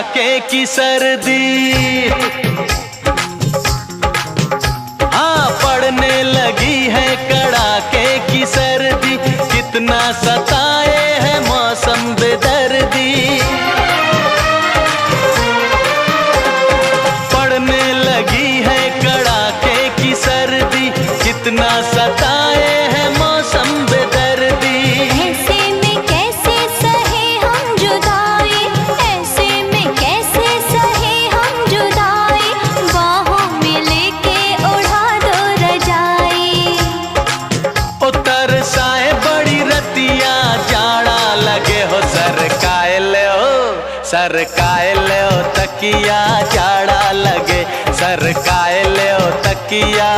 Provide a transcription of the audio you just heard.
कड़ाके की सर्दी, हाँ पड़ने लगी है कड़ाके की सर्दी। कितना सताए है मौसम बेदर्दी, पड़ने लगी है कड़ाके की सर्दी। कितना सताए है मौसम बेदर्दी। ऐसे में कैसे सहे हम जुदाई, ऐसे में कैसे सहे हम जुदाई। बाहों में लेके उड़ा दो रजाई। ओ तरसाए बड़ी रतिया जाड़ा लगे हो, सरकाए ले हो, सरकाए ले हो तकिया जाड़ा लगे, सरकाए ले हो तकिया